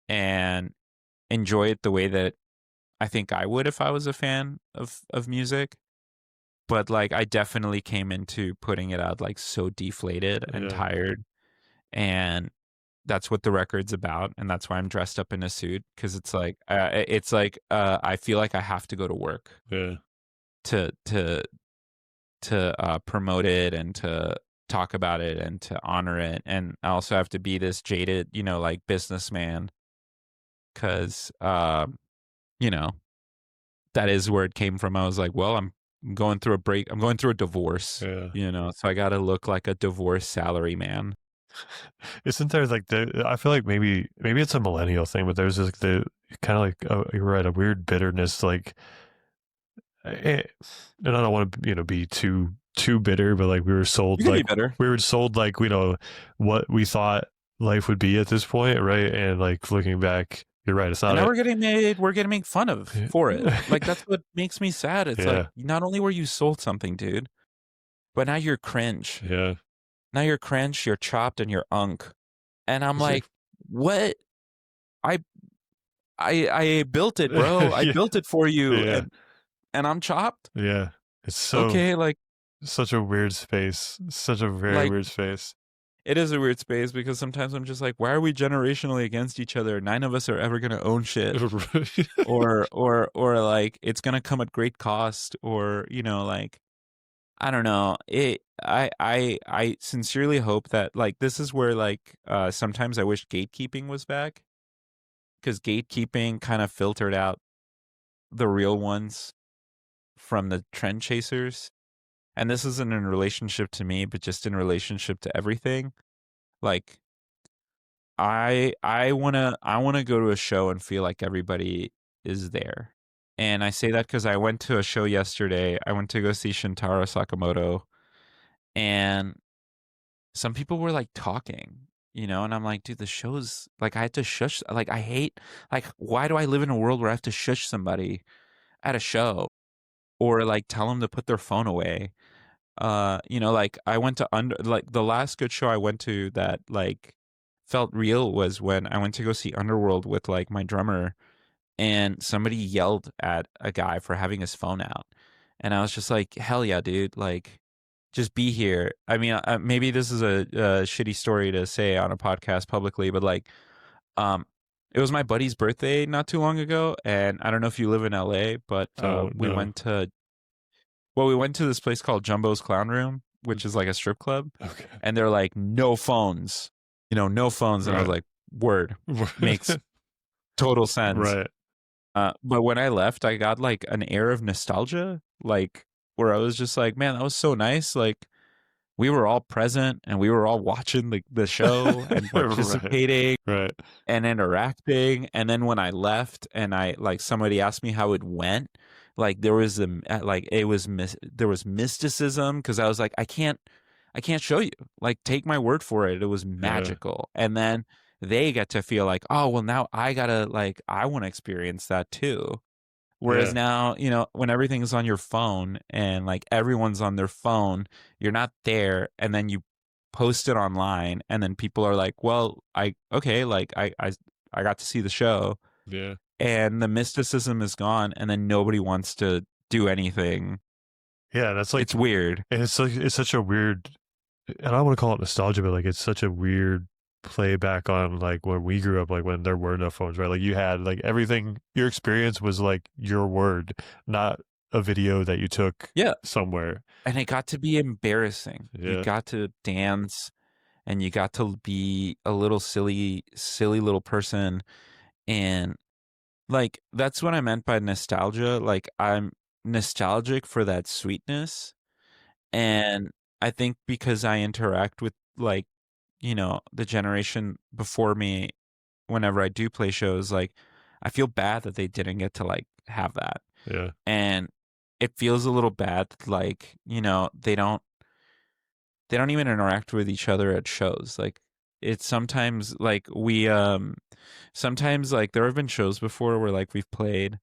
and enjoy it the way that I think I would if I was a fan of music. But like I definitely came into putting it out like so deflated and Yeah, tired, and that's what the record's about, and that's why I'm dressed up in a suit because it's like I feel like I have to go to work yeah, to promote it and to talk about it and to honor it. And I also have to be this jaded, like businessman, because, you know, that is where it came from. I was like, well, I'm going through a break. I'm going through a divorce, Yeah. so I got to look like a divorced salary man. Isn't there like I feel like maybe it's a millennial thing, but there's like the kind of like you're right, a weird bitterness like and I don't want to be too bitter, but like You can be better. we were sold like what we thought life would be at this point, right? And like looking back, you're right. It's And not now it. we're getting made fun of for it. Like, that's what makes me sad. It's like, Yeah, not only were you sold something, dude, but now you're cringe. yeah, Now you're cringe, you're chopped, and you're unk. And I'm like, what? I I built it, bro. I yeah, built it for you, yeah, and I'm chopped. yeah. It's Okay, like such a weird space, such a very like weird space. it is a weird space because sometimes I'm just like, why are we generationally against each other? None of us are ever gonna own shit, or like it's gonna come at great cost, or like I don't know. I sincerely hope that like this is where like sometimes I wish gatekeeping was back, because gatekeeping kind of filtered out the real ones from the trend chasers. And this isn't in relationship to me, but just in relationship to everything. Like I wanna go to a show and feel like everybody is there. And I say that because I went to a show yesterday. I went to go see Shintaro Sakamoto, and some people were like talking, and I'm like, dude, the show's like I had to shush. Like I hate, like, why do I live in a world where I have to shush somebody at a show, or like tell them to put their phone away? Like I went to like the last good show I went to that like felt real was when I went to go see Underworld with like my drummer, and somebody yelled at a guy for having his phone out. And I was just like, hell yeah, dude, like just be here. I mean, maybe this is a shitty story to say on a podcast publicly, but like um it was my buddy's birthday not too long ago, and I don't know if you live in LA, but Oh no. we went to this place called Jumbo's Clown Room, which is like a strip club, Okay. and they're like, no phones, no phones. And I was Right. like, word, makes total sense. Right. But when I left, I got like an air of nostalgia, like where I was just like, man, that was so nice. Like we were all present and we were all watching the show and Right. participating Right. and interacting. And then when I left and I like somebody asked me how it went, like there was like it was there was mysticism, because I was like, I can't show you. Like take my word for it. It was Yeah. magical. And then they get to feel like, oh well, now I gotta like I want to experience that too. Whereas Yeah. now, when everything's on your phone and like everyone's on their phone, you're not there, and then you post it online, and then people are like, "Well, okay, like I got to see the show," Yeah. and the mysticism is gone, and then nobody wants to do anything. Yeah. That's like, It's weird. and it's like, it's such a weird, and I don't want to call it nostalgia, but like, it's such a weird playback on like when we grew up, like when there were no phones, right? Like you had like everything, your experience was like your word, not a video that you took Yeah, somewhere. and it got to be embarrassing. You Yeah. got to dance, and you got to be a little silly, silly little person, and like, that's what I meant by nostalgia. Like, I'm nostalgic for that sweetness. And I think because I interact with, like, the generation before me, whenever I do play shows, like, I feel bad that they didn't get to, like, have that. Yeah. And it feels a little bad that, like, they don't even interact with each other at shows. Like, it's sometimes like sometimes like there have been shows before where like we've played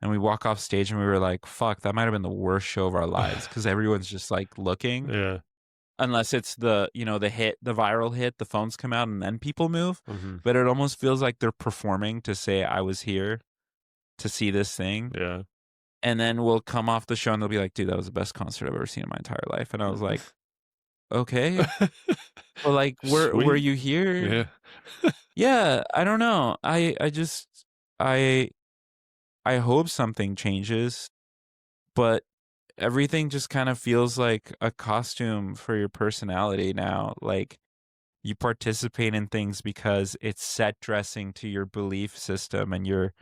and we walk off stage and we were like, fuck, that might have been the worst show of our lives, because everyone's just like looking, Yeah. unless it's the viral hit, the phones come out and then people move. Hmm. But it almost feels like they're performing to say I was here to see this thing. Yeah. And then we'll come off the show and they'll be like, dude, that was the best concert I've ever seen in my entire life. And I was like, okay, but like, were Sweet. you here? Yeah. Yeah, I don't know. I I hope something changes, but everything just kind of feels like a costume for your personality now. Like you participate in things because it's set dressing to your belief system and your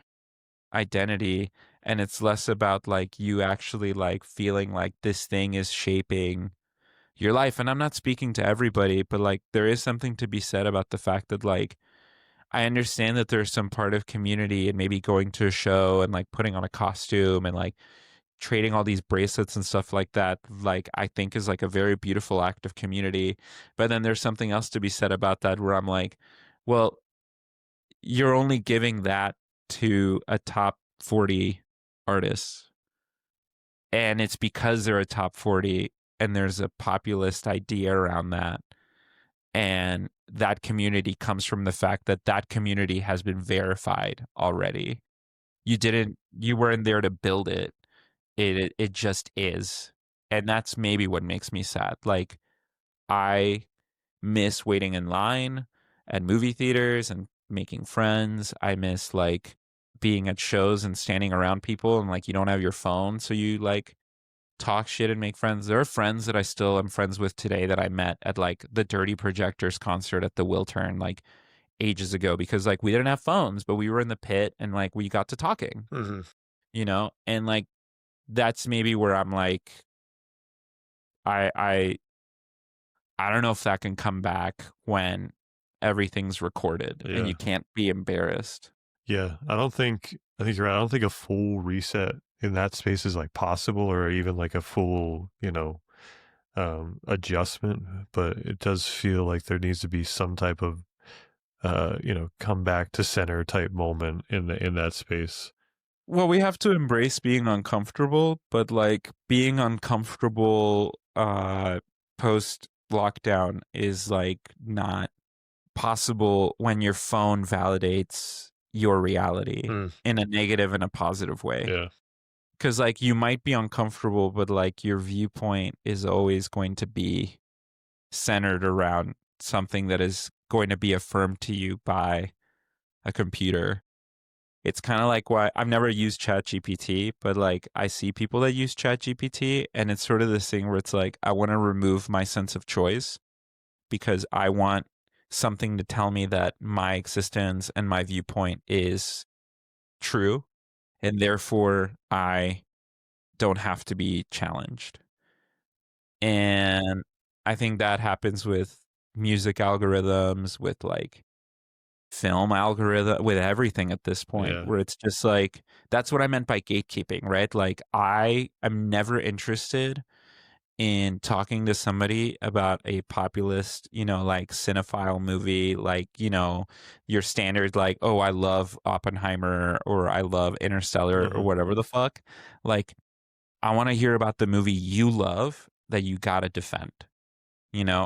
identity, and it's less about like you actually like feeling like this thing is shaping your life. And I'm not speaking to everybody, but like there is something to be said about the fact that like I understand that there's some part of community and maybe going to a show and like putting on a costume and like trading all these bracelets and stuff like that, like I think is like a very beautiful act of community. But then there's something else to be said about that where I'm like, well, you're only giving that to a top 40 artist. And it's because they're a top 40 and there's a populist idea around that. And that community comes from the fact that that community has been verified already. You weren't there to build it. It just is. And that's maybe what makes me sad. Like I miss waiting in line at movie theaters and making friends. I miss like being at shows and standing around people and like you don't have your phone, so you like talk shit and make friends. There are friends that I still am friends with today that I met at like the Dirty Projectors concert at the Wiltern like ages ago because like we didn't have phones, but we were in the pit and like we got to talking, Hmm. and like that's maybe where I'm like I I I don't know if that can come back when everything's recorded and Yeah. you can't be embarrassed. Yeah. I think you're right. I don't think a full reset in that space is like possible or even like a full, adjustment, but it does feel like there needs to be some type of, come back to center type moment in that space. Well, we have to embrace being uncomfortable, but like being uncomfortable post lockdown is like not possible when your phone validates your reality Mm, in a negative and a positive way. yeah. Cuz like you might be uncomfortable, but like your viewpoint is always going to be centered around something that is going to be affirmed to you by a computer. It's kind of like why I've never used ChatGPT, but like I see people that use ChatGPT, and it's sort of this thing where it's like I want to remove my sense of choice because I want something to tell me that my existence and my viewpoint is true, and therefore I don't have to be challenged. And I think that happens with music algorithms, with like film algorithm, with everything at this point, Yeah. where it's just like that's what I meant by gatekeeping, right? Like I am never interested in talking to somebody about a populist, like cinephile movie, like, your standard, like, oh, I love Oppenheimer or I love Interstellar or Uh-huh. whatever the fuck. Like, I want to hear about the movie you love that you gotta defend,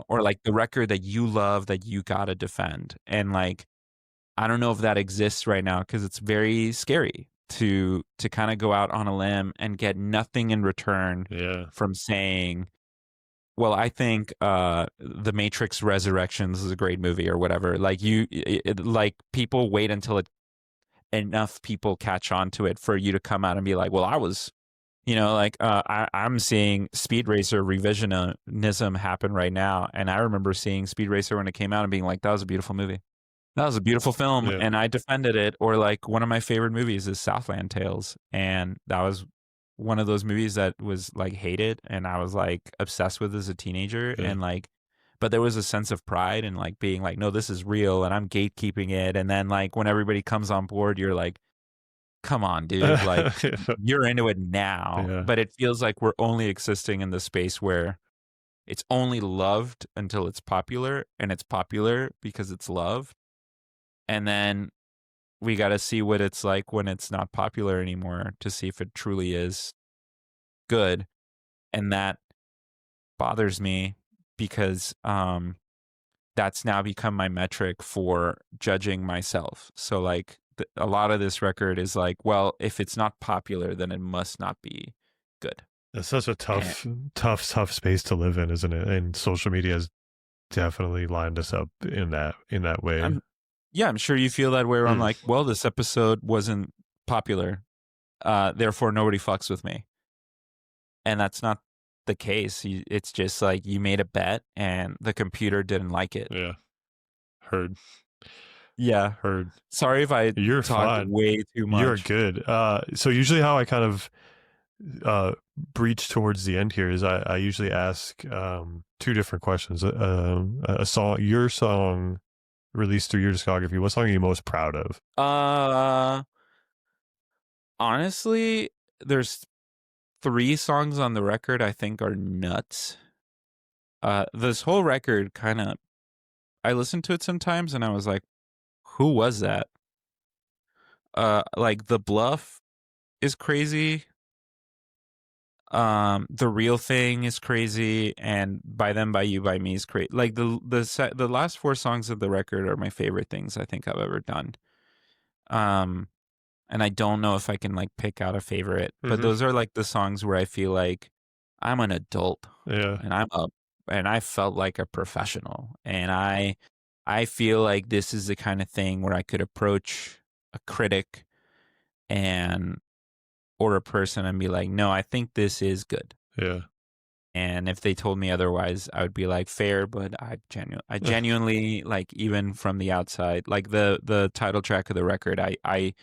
or like the record that you love that you gotta defend. And like, I don't know if that exists right now because it's very scary to kind of go out on a limb and get nothing in return Yeah. from saying, well, I think The Matrix Resurrections is a great movie or whatever. Like like people wait until enough people catch on to it for you to come out and be like, well, I was, like I'm seeing Speed Racer revisionism happen right now, and I remember seeing Speed Racer when it came out and being like, that was a beautiful movie. That was a beautiful film, Yeah. and I defended it. Or like one of my favorite movies is Southland Tales, and that was one of those movies that was like hated, and I was like obsessed with as a teenager, Yeah. and like, but there was a sense of pride in like being like, no, this is real, and I'm gatekeeping it. And then like when everybody comes on board, you're like, come on, dude, like you're into it now. Yeah. But it feels like we're only existing in the space where it's only loved until it's popular, and it's popular because it's loved. And then we got to see what it's like when it's not popular anymore to see if it truly is good. And that bothers me because that's now become my metric for judging myself. So like a lot of this record is like, well, if it's not popular, then it must not be good. It's such a And tough space to live in, isn't it? And social media has definitely lined us up in that way. I'm yeah, I'm sure you feel that way where I'm Mm. like, well, this episode wasn't popular. Therefore nobody fucks with me. and that's not the case. It's just like you made a bet and the computer didn't like it. Yeah. Heard. Yeah. Heard. Sorry if I You're talked fine. way too You're much. good. So usually how I kind of breach towards the end here is I usually ask two different questions. A song, your song released through your discography. What song are you most proud of? Uh, Honestly, there's 3 songs on the record I think are nuts. This whole record kind of, I listen to it sometimes and I was like, who was that? Like The Bluff is crazy. The Real Thing is crazy, and By Them, By You, By Me is crazy. Like the last 4 songs of the record are my favorite things I think I've ever done. Um, and I don't know if I can like pick out a favorite, but Mm-hmm. those are like the songs where I feel like I'm an adult Yeah. and I felt like a professional, and I feel like this is the kind of thing where I could approach a critic and or a person and be like, no, I think this is good. Yeah. And if they told me otherwise, I would be like, fair, but I genuinely like, even from the outside, like the title track of the record, I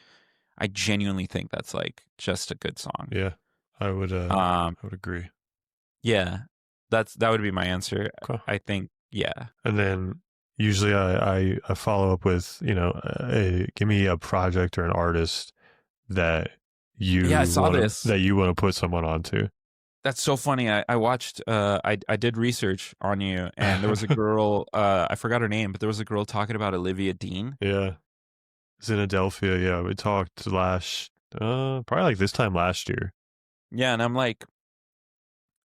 genuinely think that's like just a good song. Yeah. Um, I would agree. yeah, that would be my answer. Okay. I think, yeah, And then usually I follow up with, give me a project or an artist that yeah. I saw this. you want to put someone onto. That's so funny. I watched. I did research on you, and there was a girl. I forgot her name, but there was a girl talking about Olivia Dean. Yeah. Philadelphia. Yeah. We talked probably like this time last year. Yeah, and I'm like,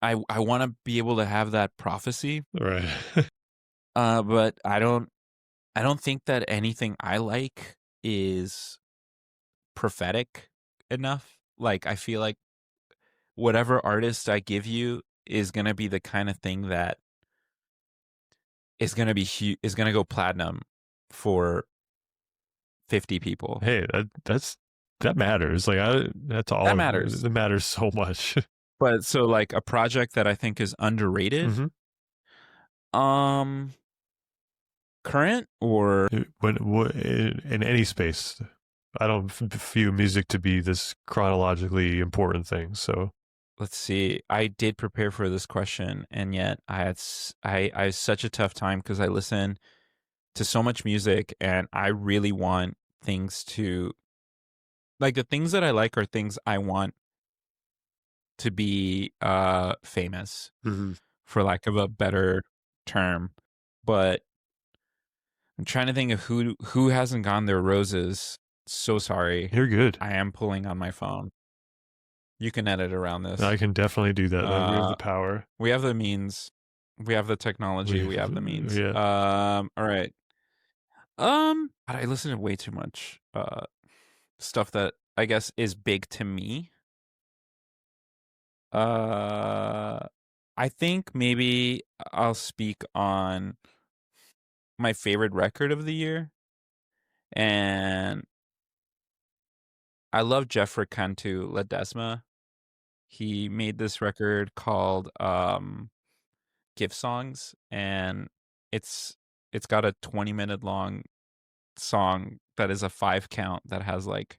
I want to be able to have that prophecy, Right. but I don't think that anything I like is prophetic enough. Like I feel like whatever artist I give you is gonna be the kind of thing that is gonna be is gonna go platinum for 50 people. Hey, that matters. Like that's That all matters. that matters so much. But so like a project that I think is underrated, hmm um current or In any space, I don't view music to be this chronologically important thing. So let's see. I did prepare for this question, and yet I had such a tough time because I listen to so much music, and I really want things to like the things that I like are things I want to be famous, hmm for lack of a better term. But I'm trying to think of who hasn't gone their roses. So sorry. you're good. I am pulling on my phone. You can edit around I this. can definitely do that. We have Uh the power. we have the means. We have the technology, We we have the means. yeah. All right. God, I listen to way too much stuff that I guess is big to me. Uh I think maybe I'll speak on my favorite record of the year. And I love Jeffrey Cantu Ledesma. He made this record called Gift Songs, and it's it's got a 20-minute long song that is a 5 count that has like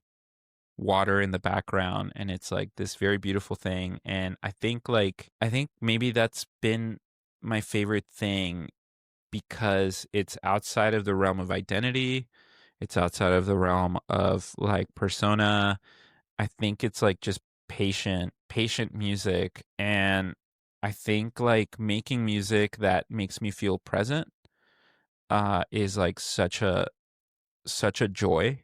water in the background, and it's like this very beautiful thing. And I think maybe that's been my favorite thing because it's outside of the realm of identity. It's outside of the realm of like persona. I think it's like just patient music. And I think like making music that makes me feel present is like such a joy.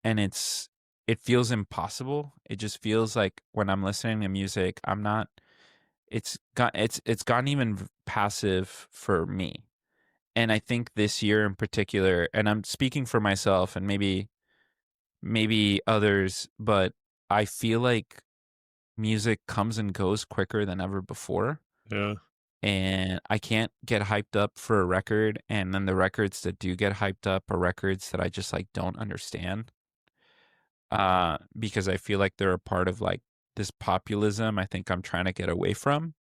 And it feels impossible. It just feels like when I'm listening to music, I'm not it's gotten even passive for me. And I think this year in particular, and I'm speaking for myself and maybe others, but I feel like music comes and goes quicker than ever before. Yeah. And I can't get hyped up for a record, and then the records that do get hyped up are records that I just like don't understand. Because I feel like they're a part of like this populism I think I'm trying to get away from.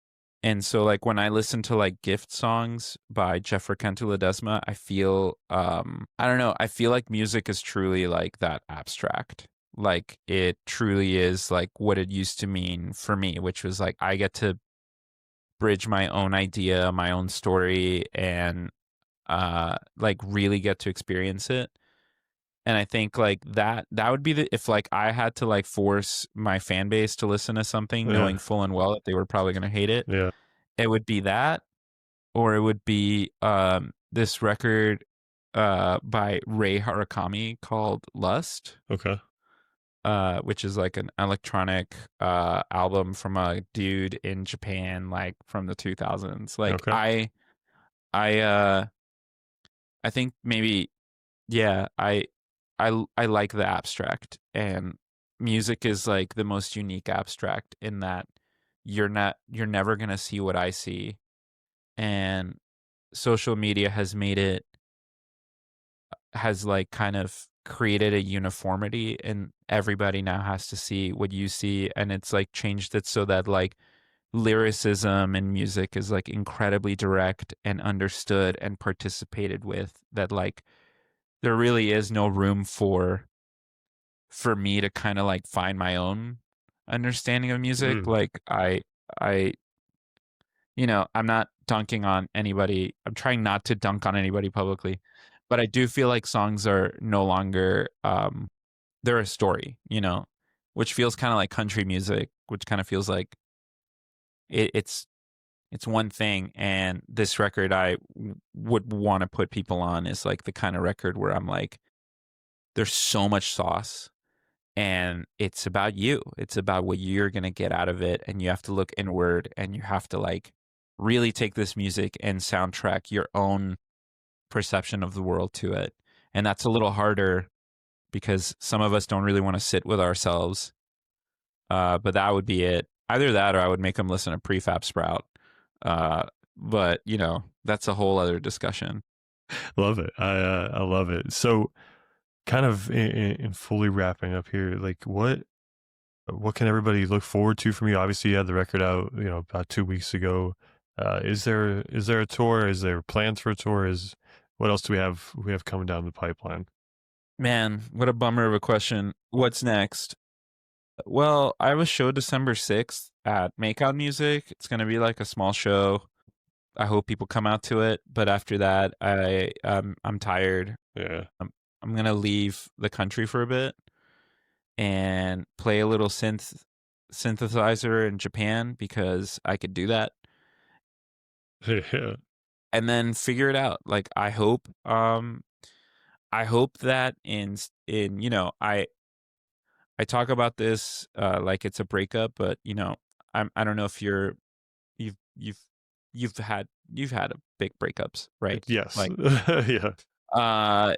And so like when I listen to like gift songs by Jeffrey Cantu-Ledesma, I feel I don't know, I feel like music is truly like that abstract. Like it truly is like what it used to mean for me, which was like I get to bridge my own idea, my own story, and like really get to experience it. And I think like that would be the if like I had to like force my fan base to listen to something Yeah. knowing full and well that they were probably going to hate it, Yeah. it would be that, or it would be this record by Ray Harakami called Lust, Okay. which is like an electronic album from a dude in Japan like from the 2000s. Like Okay. I I think maybe yeah, I like the abstract, and music is like the most unique abstract in that you're never going to see what I see, and social media has made it has like kind of created a uniformity, and everybody now has to see what you see, and it's like changed it so that like lyricism in music is like incredibly direct and understood and participated with, that like there really is no room for me to kind of like find my own understanding of music. Mm. Like I you know, I'm not dunking on anybody. I'm trying not to dunk on anybody publicly, but I do feel like songs are no longer they're a story, you know, which feels kind of like country music, which kind of feels like it's it's one thing, and this record would want to put people on is like the kind of record where I'm like there's so much sauce, and it's about you. It's about what you're going to get out of it, and you have to look inward, and you have to like really take this music and soundtrack your own perception of the world to it. And that's a little harder because some of us don't really want to sit with ourselves. But that would be it. Either that or I would make them listen to Prefab Sprout. But you know, that's a whole other discussion. Love it. I love it. So, kind of in fully wrapping up here, like what can everybody look forward to from you? Obviously, you had the record out, you know, about 2 weeks ago. Is there a tour? Is there plans for a tour? Is what else do we have coming down the pipeline? Man, what a bummer of a question. What's next? Well, I have a show December 6th at Makeout Music. It's going to be like a small show. I hope people come out to it, but after that, I'm tired. Yeah. I'm going to leave the country for a bit and play a little synthesizer in Japan because I could do that, Yeah. and then figure it out. Like I hope that in you know, I talk about this like it's a breakup, but you know, I don't know if you've you've you've had a big breakups, right? Yes. Like Yeah.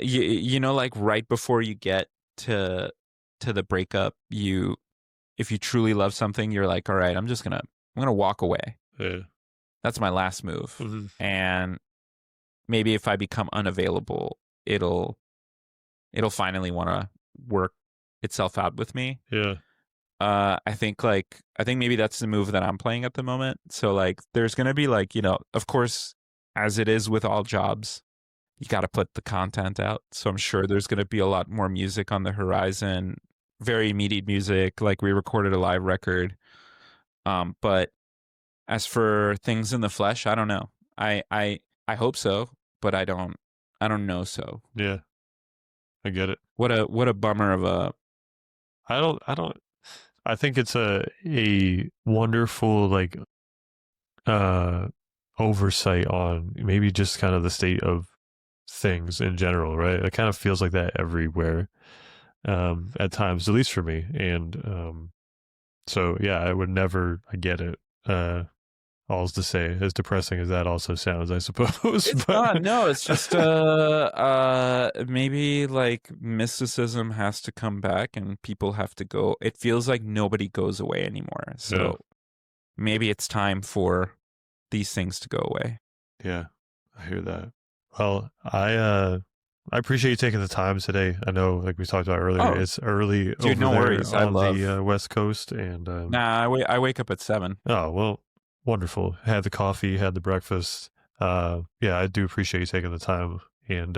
you know, like right before you get to the breakup, you if you truly love something, you're like, all right, I'm gonna walk away. Yeah. That's my last move. Mhm. And maybe if I become unavailable, it'll finally want to work itself out with me. Yeah. I think maybe that's the move that I'm playing at the moment. So like there's gonna be like, you know, of course, as it is with all jobs, you gotta put the content out. So I'm sure there's gonna be a lot more music on the horizon, very immediate music, like we recorded a live record. But as for things in the flesh, I don't know. I hope so, but I don't know so. Yeah. I get it. What a bummer of a I don't I think it's a wonderful like uh oversight on maybe just kind of the state of things in general, right? It kind of feels like that everywhere, at times, at least for me. And so yeah, I get it. All's to say, as depressing as that also sounds, I suppose. It's But not. No, it's just maybe like mysticism has to come back and people have to go. It feels like nobody goes away anymore. yeah, So maybe it's time for these things to go away. yeah, I hear that. Well, I appreciate you taking the time today. I know, like we talked about earlier, Oh, it's early dude, over no there worries. I on the love. West Coast, and Nah, I wake up at 7. oh well, wonderful. Had the coffee, had the breakfast. Yeah, I do appreciate you taking the time, and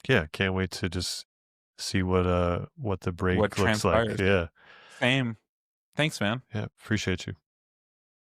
yeah, can't wait to just see what the What break looks like. transpires? Yeah, Same. Thanks, man. yeah, appreciate you.